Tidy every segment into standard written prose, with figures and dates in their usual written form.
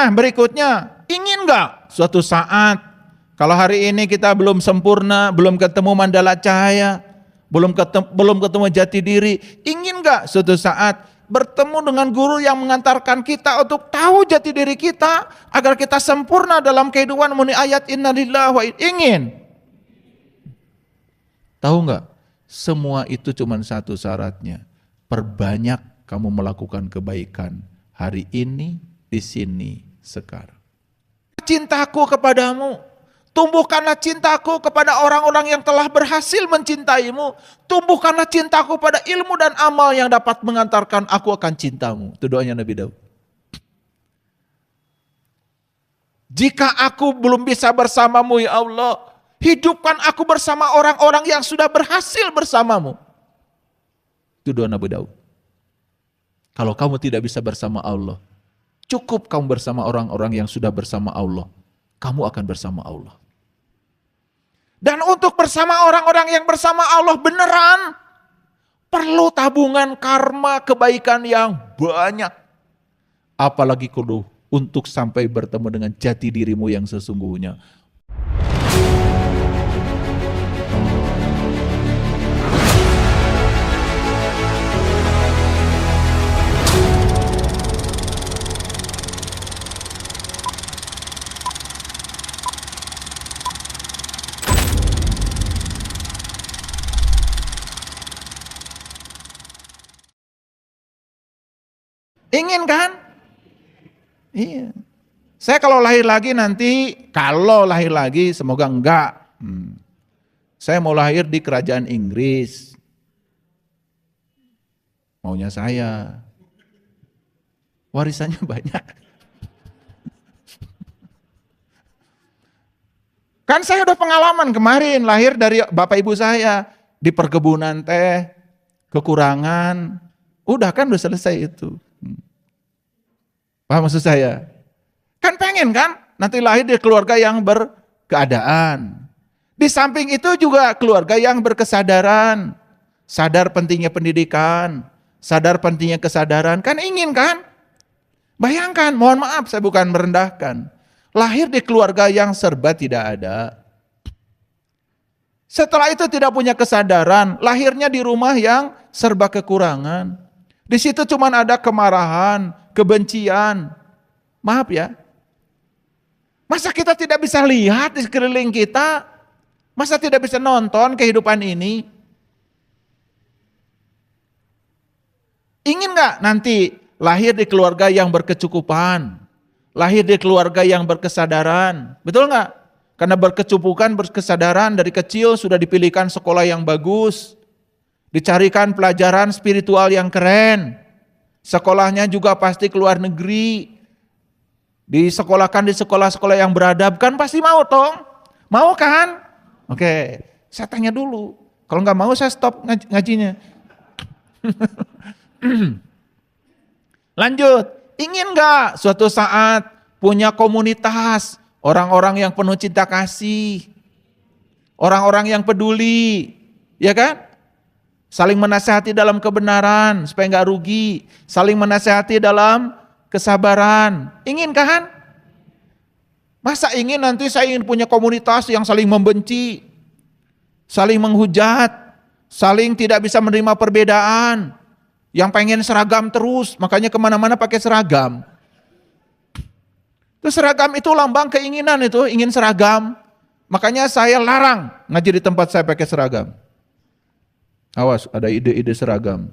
Nah berikutnya, ingin gak suatu saat, kalau hari ini kita belum sempurna, belum ketemu mandala cahaya, belum ketemu jati diri, ingin gak suatu saat bertemu dengan guru yang mengantarkan kita untuk tahu jati diri kita, agar kita sempurna dalam kehidupan muni ayat innalillahi wa ingin. Tahu gak? Semua itu cuma satu syaratnya. Perbanyak kamu melakukan kebaikan hari ini, di sini, sekarang. Cintaku kepadamu, tumbuhkanlah cintaku kepada orang-orang yang telah berhasil mencintaimu. Tumbuhkanlah cintaku pada ilmu dan amal yang dapat mengantarkan aku akan cintamu. Itu doanya Nabi Daud. Jika aku belum bisa bersamamu ya Allah, hidupkan aku bersama orang-orang yang sudah berhasil bersamamu. Itu doa Nabi Daud. Kalau kamu tidak bisa bersama Allah, cukup kamu bersama orang-orang yang sudah bersama Allah. Kamu akan bersama Allah. Dan untuk bersama orang-orang yang bersama Allah beneran, perlu tabungan karma kebaikan yang banyak. Apalagi kalau untuk sampai bertemu dengan jati dirimu yang sesungguhnya. Ingin kan? Iya. Saya kalau lahir lagi nanti, semoga enggak. Saya mau lahir di kerajaan Inggris. Maunya saya. Warisannya banyak. Kan saya udah pengalaman kemarin lahir dari bapak ibu saya. Di perkebunan teh, kekurangan. Udah selesai itu. Paham maksud saya? Kan pengen kan nanti lahir di keluarga yang berkeadaan. Di samping itu juga keluarga yang berkesadaran. Sadar pentingnya pendidikan, sadar pentingnya kesadaran. Kan ingin kan? Bayangkan, mohon maaf saya bukan merendahkan. Lahir di keluarga yang serba tidak ada. Setelah itu tidak punya kesadaran, lahirnya di rumah yang serba kekurangan. Di situ cuma ada kemarahan, kebencian. Maaf ya. Masa kita tidak bisa lihat di sekeliling kita? Masa tidak bisa nonton kehidupan ini? Ingin gak nanti lahir di keluarga yang berkecukupan? Lahir di keluarga yang berkesadaran? Betul gak? Karena berkecukupan, berkesadaran dari kecil sudah dipilihkan sekolah yang bagus. Dicarikan pelajaran spiritual yang keren. Sekolahnya juga pasti keluar negeri. Disekolahkan di sekolah-sekolah yang beradab, kan pasti mau tong? Mau kan? Oke, saya tanya dulu. Kalau nggak mau saya stop ngajinya. Lanjut, ingin nggak suatu saat punya komunitas orang-orang yang penuh cinta kasih, orang-orang yang peduli, ya kan? Saling menasihati dalam kebenaran supaya nggak rugi, saling menasihati dalam kesabaran. Ingin kan? Masa ingin nanti saya ingin punya komunitas yang saling membenci, saling menghujat, saling tidak bisa menerima perbedaan, yang pengen seragam terus, makanya kemana-mana pakai seragam. Itu seragam itu lambang keinginan itu, ingin seragam. Makanya saya larang ngaji di tempat saya pakai seragam. Awas, ada ide-ide seragam.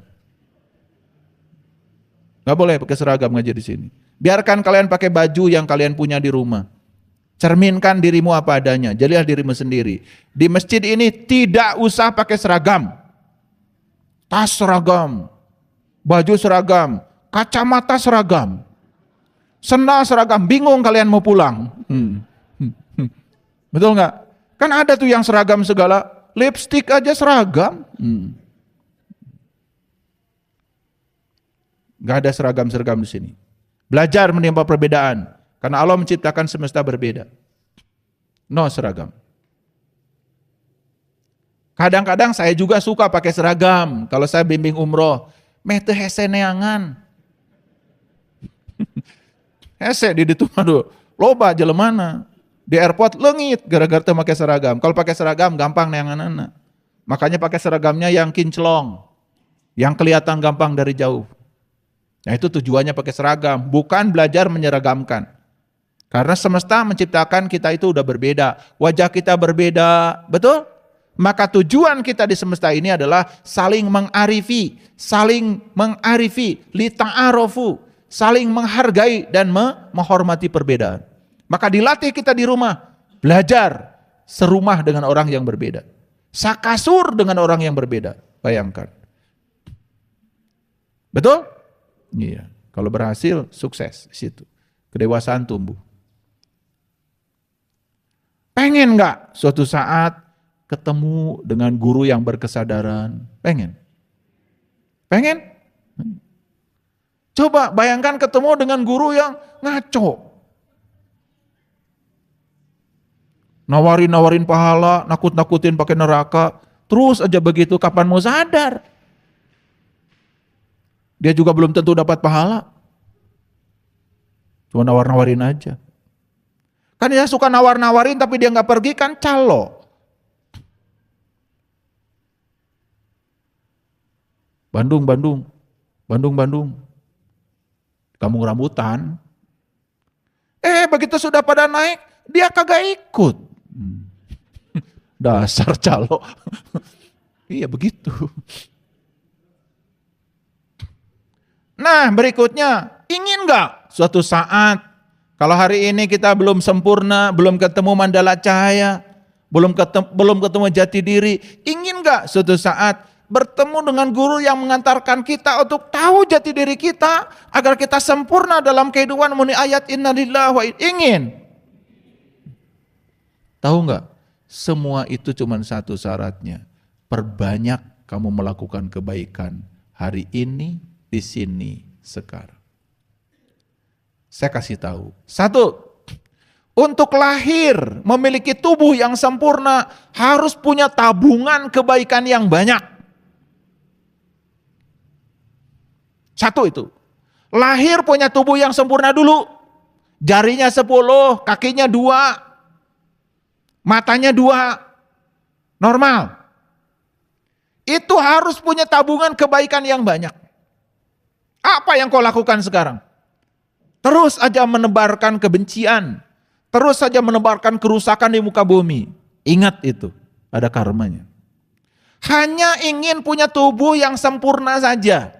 Gak boleh pakai seragam ngaji di sini. Biarkan kalian pakai baju yang kalian punya di rumah. Cerminkan dirimu apa adanya, jadilah dirimu sendiri. Di masjid ini tidak usah pakai seragam. Tas seragam, baju seragam, kacamata seragam, sendal seragam, bingung kalian mau pulang. Betul nggak? Kan ada tuh yang seragam segala, lipstik aja seragam. Gak ada seragam-seragam di sini. Belajar menerima perbedaan, karena Allah menciptakan semesta berbeda. No seragam. Kadang-kadang saya juga suka pakai seragam. Kalau saya bimbing umroh, meh teu hese neangan. Hese di ditu mah loba jelemana. Di airport leungit gara-gara teu make seragam. Kalau pakai seragam gampang neanganana. Makanya pakai seragamnya yang kinclong. Yang kelihatan gampang dari jauh. Nah itu tujuannya pakai seragam, bukan belajar menyeragamkan. Karena semesta menciptakan kita itu udah berbeda, wajah kita berbeda, betul? Maka tujuan kita di semesta ini adalah saling mengarifi, li ta'arofu, saling menghargai dan menghormati perbedaan. Maka dilatih kita di rumah, belajar serumah dengan orang yang berbeda. Sakasur dengan orang yang berbeda, bayangkan. Betul? Iya. Kalau berhasil, sukses di situ. Kedewasaan tumbuh. Pengen nggak suatu saat ketemu dengan guru yang berkesadaran? Pengen? Pengen? Coba bayangkan ketemu dengan guru yang ngaco. Nawarin pahala, nakut-nakutin pakai neraka. Terus aja begitu, kapan mau sadar? Dia juga belum tentu dapat pahala. Cuma nawar-nawarin aja. Kan dia suka nawar-nawarin tapi dia nggak pergi kan calo. Bandung. Kampung rambutan. Begitu sudah pada naik, dia kagak ikut. Dasar calo. Iya begitu. Nah berikutnya, ingin nggak suatu saat, kalau hari ini kita belum sempurna, belum ketemu mandala cahaya, belum ketemu jati diri, ingin nggak suatu saat bertemu dengan guru yang mengantarkan kita untuk tahu jati diri kita, agar kita sempurna dalam kehidupan muni ayat innalillahi wa ingin. Tahu nggak? Semua itu cuma satu syaratnya, perbanyak kamu melakukan kebaikan hari ini, di sini, sekarang. Saya kasih tahu. 1, untuk lahir memiliki tubuh yang sempurna harus punya tabungan kebaikan yang banyak. 1 itu. Lahir punya tubuh yang sempurna dulu. Jarinya 10, kakinya 2, matanya 2, normal. Itu harus punya tabungan kebaikan yang banyak. Apa yang kau lakukan sekarang? Terus aja menebarkan kebencian. Terus saja menebarkan kerusakan di muka bumi. Ingat itu, ada karmanya. Hanya ingin punya tubuh yang sempurna saja.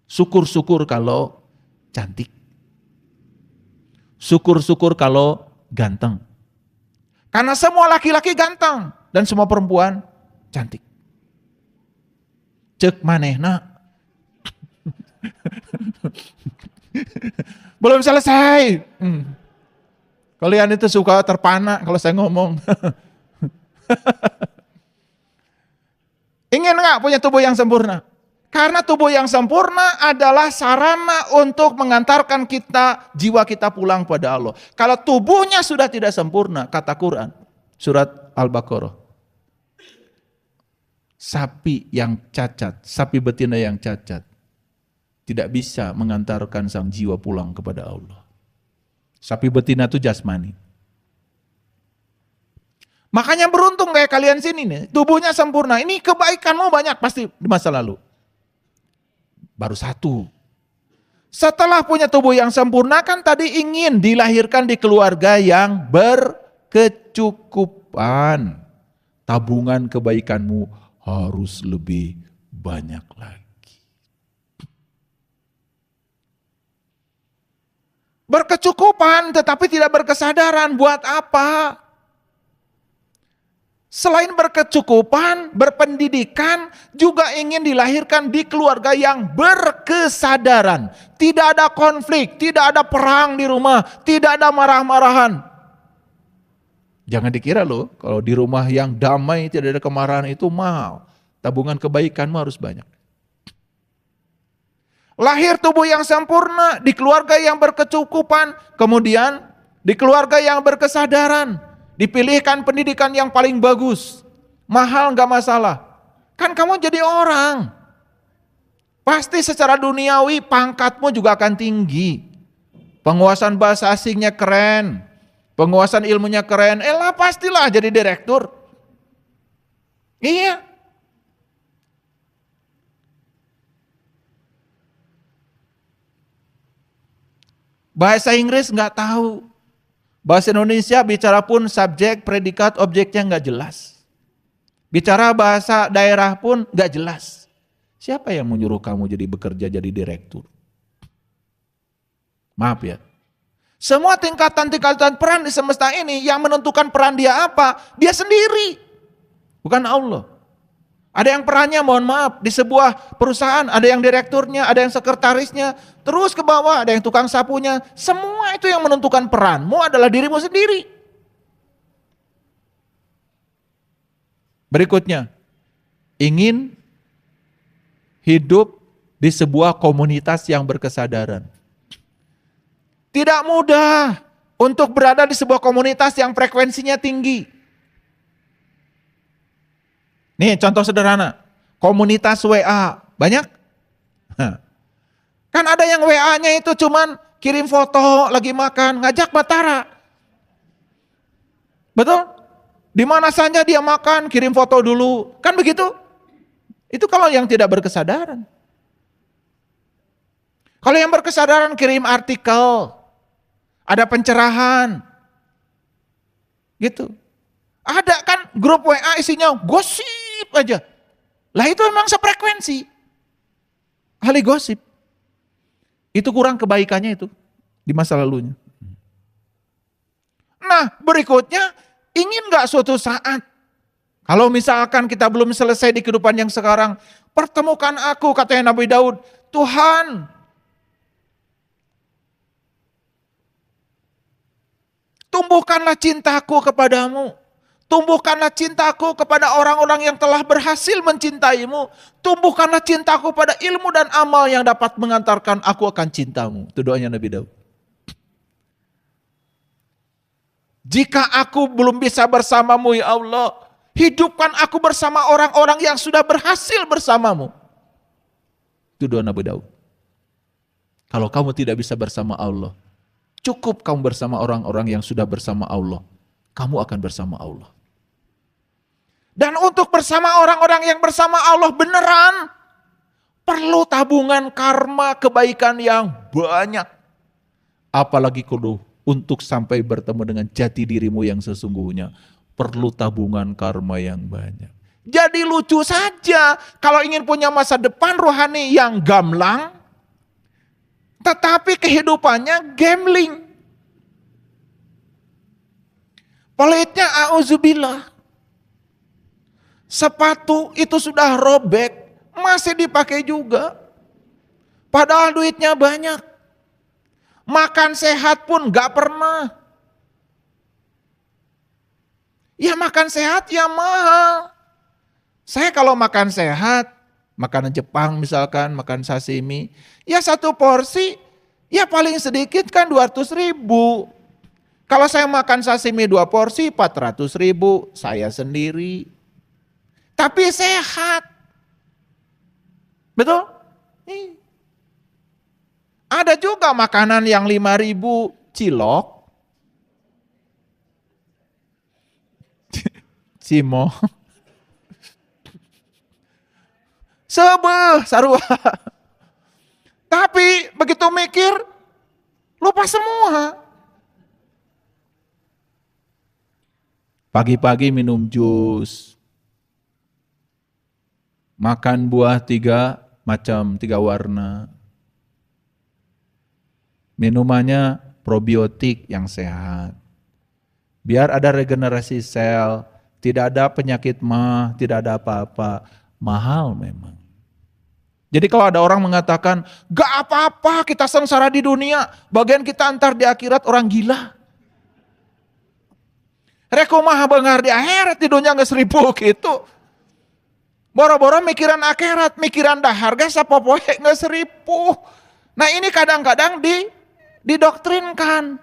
Syukur-syukur kalau cantik. Syukur-syukur kalau ganteng. Karena semua laki-laki ganteng dan semua perempuan cantik. Cek manehna. Belum selesai. Kalian itu suka terpana kalau saya ngomong. Ingin nggak punya tubuh yang sempurna? Karena tubuh yang sempurna adalah sarana untuk mengantarkan kita, jiwa kita pulang pada Allah. Kalau tubuhnya sudah tidak sempurna, kata Quran, surat Al-Baqarah, sapi yang cacat, sapi betina yang cacat, tidak bisa mengantarkan sang jiwa pulang kepada Allah. Sapi betina itu jasmani. Makanya beruntung kayak kalian sini nih, tubuhnya sempurna. Ini kebaikanmu banyak pasti di masa lalu. Baru 1. Setelah punya tubuh yang sempurna kan tadi ingin dilahirkan di keluarga yang berkecukupan. Tabungan kebaikanmu harus lebih banyak lagi. Berkecukupan tetapi tidak berkesadaran, buat apa? Selain berkecukupan, berpendidikan, juga ingin dilahirkan di keluarga yang berkesadaran. Tidak ada konflik, tidak ada perang di rumah, tidak ada marah-marahan. Jangan dikira loh, kalau di rumah yang damai tidak ada kemarahan itu mahal. Tabungan kebaikanmu harus banyak. Lahir tubuh yang sempurna, di keluarga yang berkecukupan, kemudian di keluarga yang berkesadaran. Dipilihkan pendidikan yang paling bagus, mahal gak masalah. Kan kamu jadi orang. Pasti secara duniawi pangkatmu juga akan tinggi. Penguasaan bahasa asingnya keren. Penguasaan ilmunya keren. Lah pastilah jadi direktur. Iya. Bahasa Inggris nggak tahu. Bahasa Indonesia bicara pun subjek, predikat, objeknya nggak jelas. Bicara bahasa daerah pun nggak jelas. Siapa yang menyuruh kamu jadi bekerja jadi direktur? Maaf ya. Semua tingkatan-tingkatan peran di semesta ini yang menentukan peran dia apa? Dia sendiri. Bukan Allah. Ada yang perannya mohon maaf di sebuah perusahaan, ada yang direkturnya, ada yang sekretarisnya, terus ke bawah ada yang tukang sapunya. Semua itu yang menentukan peranmu adalah dirimu sendiri. Berikutnya, ingin hidup di sebuah komunitas yang berkesadaran. Tidak mudah untuk berada di sebuah komunitas yang frekuensinya tinggi. Nih contoh sederhana, komunitas WA, banyak? Kan ada yang WA-nya itu cuman kirim foto lagi makan, ngajak batara. Betul? Di mana saja dia makan, kirim foto dulu, kan begitu? Itu kalau yang tidak berkesadaran. Kalau yang berkesadaran kirim artikel, ada pencerahan, gitu. Ada kan grup WA isinya gosip aja. Lah itu memang sefrekuensi. Ahli gosip. Itu kurang kebaikannya itu di masa lalunya. Nah berikutnya, ingin gak suatu saat, kalau misalkan kita belum selesai di kehidupan yang sekarang, pertemukan aku, katanya Nabi Daud, Tuhan, tumbuhkanlah cintaku kepadamu. Tumbuhkanlah cintaku kepada orang-orang yang telah berhasil mencintaimu. Tumbuhkanlah cintaku pada ilmu dan amal yang dapat mengantarkan aku akan cintamu. Itu doanya Nabi Daud. Jika aku belum bisa bersamamu ya Allah, hidupkan aku bersama orang-orang yang sudah berhasil bersamamu. Itu doa Nabi Daud. Kalau kamu tidak bisa bersama Allah, cukup kamu bersama orang-orang yang sudah bersama Allah. Kamu akan bersama Allah. Dan untuk bersama orang-orang yang bersama Allah beneran, perlu tabungan karma kebaikan yang banyak. Apalagi kalau untuk sampai bertemu dengan jati dirimu yang sesungguhnya, perlu tabungan karma yang banyak. Jadi lucu saja kalau ingin punya masa depan rohani yang gamblang, tetapi kehidupannya gambling. Pelitnya auzubillah. Sepatu itu sudah robek, masih dipakai juga. Padahal duitnya banyak. Makan sehat pun gak pernah. Ya makan sehat ya mahal. Saya kalau makan sehat, makanan Jepang misalkan, makan sashimi, ya satu porsi, ya paling sedikit kan 200.000. Kalau saya makan sashimi 2 porsi 400.000, saya sendiri. Tapi sehat. Betul? Ada juga makanan yang 5.000 cilok. Cimo. Sarua. Tapi begitu mikir, lupa semua. Pagi-pagi minum jus. Makan buah 3 macam, 3 warna. Minumannya probiotik yang sehat. Biar ada regenerasi sel, tidak ada penyakit mah, tidak ada apa-apa. Mahal memang. Jadi kalau ada orang mengatakan, gak apa-apa kita sengsara di dunia, bagian kita antar di akhirat orang gila. Rekomah bengar di akhirat di dunia gak 1.000 gitu. Boro-boro mikiran akhirat, mikiran dahar gak sapopoe gak 1.000. Nah ini kadang-kadang didoktrinkan.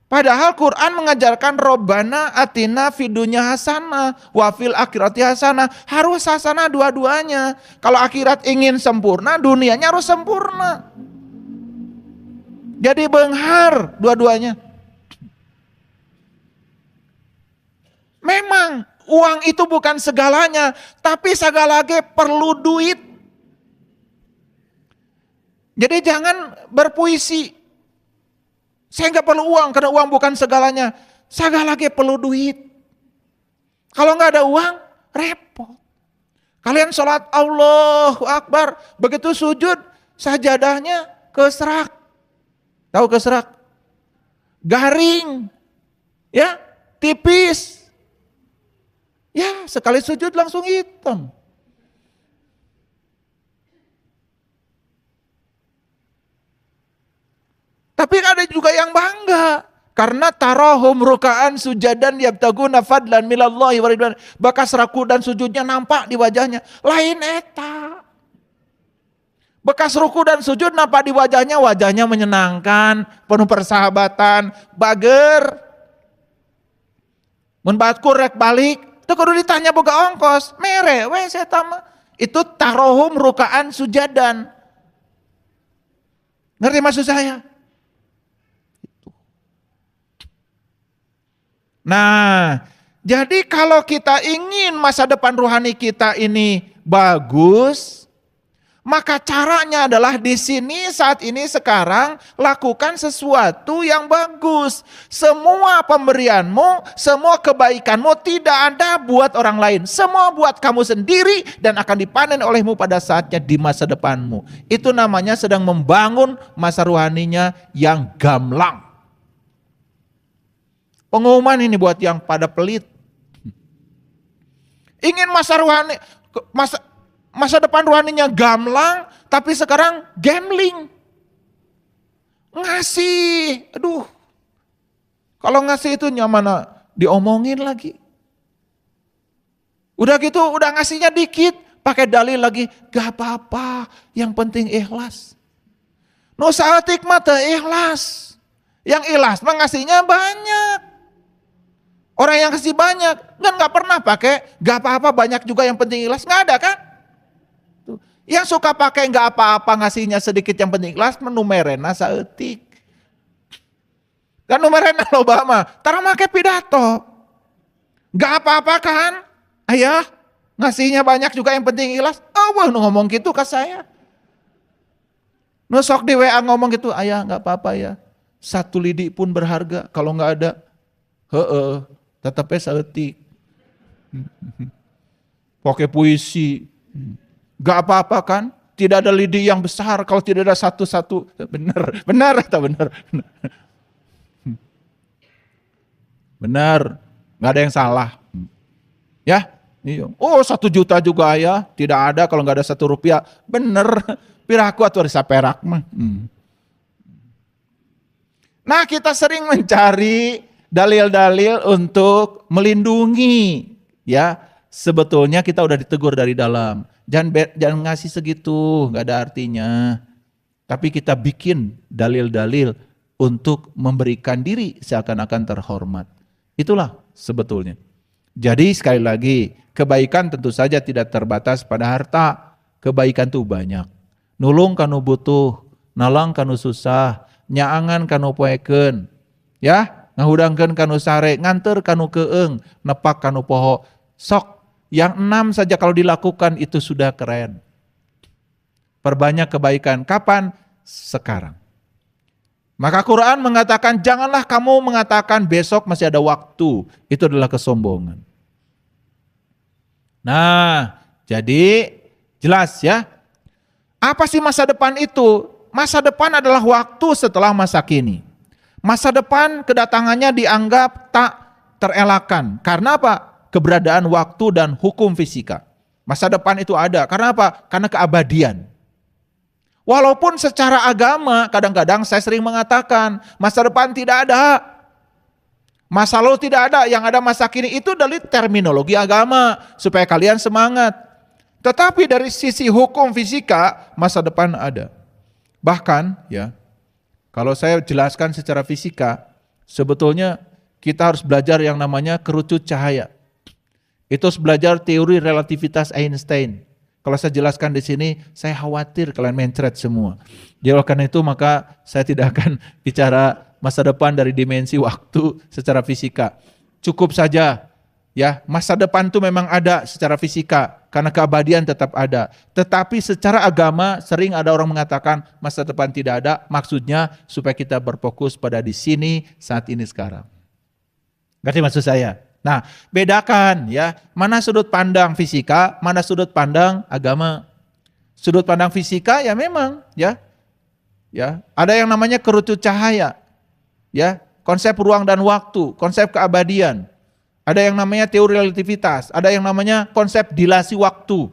Padahal Quran mengajarkan Robbana atina fidunya hasanah wa fil akhirati hasanah. Harus hasanah dua-duanya. Kalau akhirat ingin sempurna, dunianya harus sempurna. Jadi benghar dua-duanya. Memang uang itu bukan segalanya, tapi segalanya perlu duit. Jadi jangan berpuisi. Saya nggak perlu uang karena uang bukan segalanya. Segalanya perlu duit. Kalau nggak ada uang, repot. Kalian sholat Allahu Akbar, begitu sujud, sajadahnya keserak. Tahu keserak? Garing, ya, tipis. Ya, sekali sujud langsung hitam. Tapi ada juga yang bangga. Karena tarahum rukaan sujadan yabtaguna fadlan minallahi wa ridwan. Bekas raku dan sujudnya nampak di wajahnya. Lain eta. Bekas ruku dan sujud nampak di wajahnya. Wajahnya menyenangkan. Penuh persahabatan. Bager. Mun batkur rek balik. Itu kudu ditanya boga ongkos. Mere we eta mah. Itu tarahum rukaan sujadan. Ngerti maksud saya? Nah, jadi kalau kita ingin masa depan rohani kita ini bagus, maka caranya adalah di sini saat ini sekarang lakukan sesuatu yang bagus. Semua pemberianmu, semua kebaikanmu tidak ada buat orang lain. Semua buat kamu sendiri dan akan dipanen olehmu pada saatnya di masa depanmu. Itu namanya sedang membangun masa rohaninya yang gamblang. Pengumuman ini buat yang pada pelit. Ingin masa depan rohaninya gamblang, tapi sekarang gambling. Ngasih, aduh. Kalau ngasih itu nyaman diomongin lagi. Udah gitu, udah ngasihnya dikit, pakai dalil lagi, gak apa-apa, yang penting ikhlas. Nusatik mata ikhlas. Yang ikhlas mengasihnya banyak. Orang yang kasih banyak, kan nggak pernah pakai, nggak apa-apa banyak juga yang penting ikhlas, nggak ada kan? Tuh. Yang suka pakai nggak apa-apa ngasihnya sedikit yang penting ikhlas, menumerena saeutik. Dan numerena loba mah, tara make pidato, nggak apa-apa kan? Ayah ngasihnya banyak juga yang penting ikhlas, wah ngomong gitu ke saya. Nusok di WA ngomong gitu, ayah nggak apa-apa ya, satu lidi pun berharga, kalau nggak ada, tetapnya saeutik. Pakai puisi. Gak apa-apa kan? Tidak ada lidi yang besar kalau tidak ada satu-satu. Benar atau benar? Benar. Gak ada yang salah. Ya? Oh 1 juta juga ya. Tidak ada kalau gak ada 1 rupiah. Bener. Piraku atau risa perak mah. Nah kita sering mencari dalil-dalil untuk melindungi, ya sebetulnya kita udah ditegur dari dalam, jangan ngasih segitu, nggak ada artinya. Tapi kita bikin dalil-dalil untuk memberikan diri seakan-akan terhormat. Itulah sebetulnya. Jadi sekali lagi, kebaikan tentu saja tidak terbatas pada harta. Kebaikan tuh banyak. Nulung kanu butuh, nalang kanu susah, nyaangan kanu poeken, ya. Ngahudangkeun kanu sare, nganter kanu keeng, nepak kanu poho. Sok, yang 6 saja kalau dilakukan itu sudah keren. Perbanyak kebaikan. Kapan? Sekarang. Maka Quran mengatakan, janganlah kamu mengatakan besok masih ada waktu. Itu adalah kesombongan. Nah, jadi jelas ya. Apa sih masa depan itu? Masa depan adalah waktu setelah masa kini. Masa depan kedatangannya dianggap tak terelakkan. Karena apa? Keberadaan waktu dan hukum fisika. Masa depan itu ada. Karena apa? Karena keabadian. Walaupun secara agama kadang-kadang saya sering mengatakan masa depan tidak ada. Masa lalu tidak ada. Yang ada masa kini itu dari terminologi agama. Supaya kalian semangat. Tetapi dari sisi hukum fisika masa depan ada. Bahkan ya. Kalau saya jelaskan secara fisika, sebetulnya kita harus belajar yang namanya kerucut cahaya. Itu harus belajar teori relativitas Einstein. Kalau saya jelaskan di sini, saya khawatir kalian mencret semua. Jadi oleh karena itu maka saya tidak akan bicara masa depan dari dimensi waktu secara fisika. Cukup saja ya, masa depan itu memang ada secara fisika karena keabadian tetap ada. Tetapi secara agama sering ada orang mengatakan masa depan tidak ada, maksudnya supaya kita berfokus pada di sini, saat ini, sekarang. Ngerti maksud saya? Nah, bedakan ya, mana sudut pandang fisika, mana sudut pandang agama. Sudut pandang fisika ya memang ya ada yang namanya kerucut cahaya. Ya, konsep ruang dan waktu, konsep keabadian. Ada yang namanya teori relativitas, ada yang namanya konsep dilasi waktu.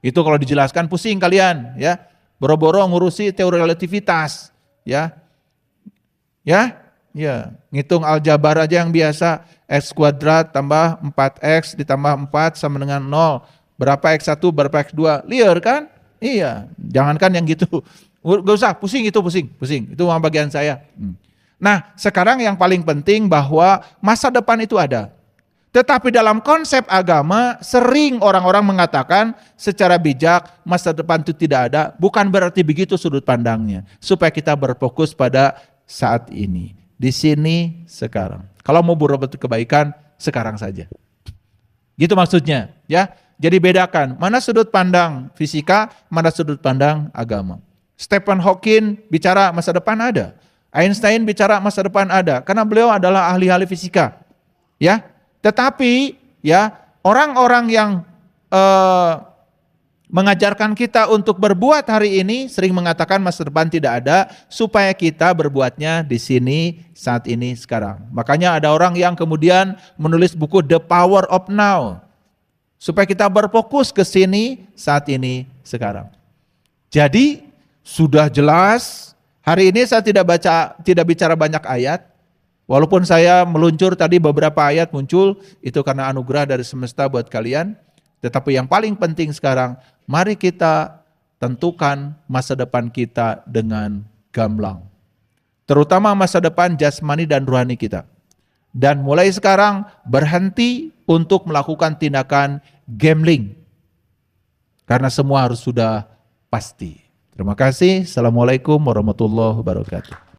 Itu kalau dijelaskan pusing kalian ya. Boro-boro ngurusi teori relativitas ya. Ya, ngitung aljabar aja yang biasa, x kuadrat tambah 4x ditambah 4 sama dengan 0. Berapa x1, berapa x2, liar kan? Iya, jangankan yang gitu. Gak usah, pusing. Itu mah bagian saya. Nah, sekarang yang paling penting bahwa masa depan itu ada. Tetapi dalam konsep agama, sering orang-orang mengatakan secara bijak, masa depan itu tidak ada. Bukan berarti begitu sudut pandangnya. Supaya kita berfokus pada saat ini. Di sini, sekarang. Kalau mau berbuat kebaikan, sekarang saja. Gitu maksudnya, ya. Jadi bedakan, mana sudut pandang fisika, mana sudut pandang agama. Stephen Hawking bicara masa depan ada. Einstein bicara masa depan ada, karena beliau adalah ahli-ahli fisika. Ya. Tetapi, ya, orang-orang yang mengajarkan kita untuk berbuat hari ini sering mengatakan masa depan tidak ada, supaya kita berbuatnya di sini, saat ini, sekarang. Makanya ada orang yang kemudian menulis buku The Power of Now, supaya kita berfokus ke sini, saat ini, sekarang. Jadi sudah jelas. Hari ini saya tidak bicara banyak ayat, walaupun saya meluncur tadi beberapa ayat muncul, itu karena anugerah dari semesta buat kalian. Tetapi yang paling penting sekarang, mari kita tentukan masa depan kita dengan gamblang. Terutama masa depan jasmani dan rohani kita. Dan mulai sekarang berhenti untuk melakukan tindakan gambling. Karena semua harus sudah pasti. Terima kasih. Assalamualaikum warahmatullahi wabarakatuh.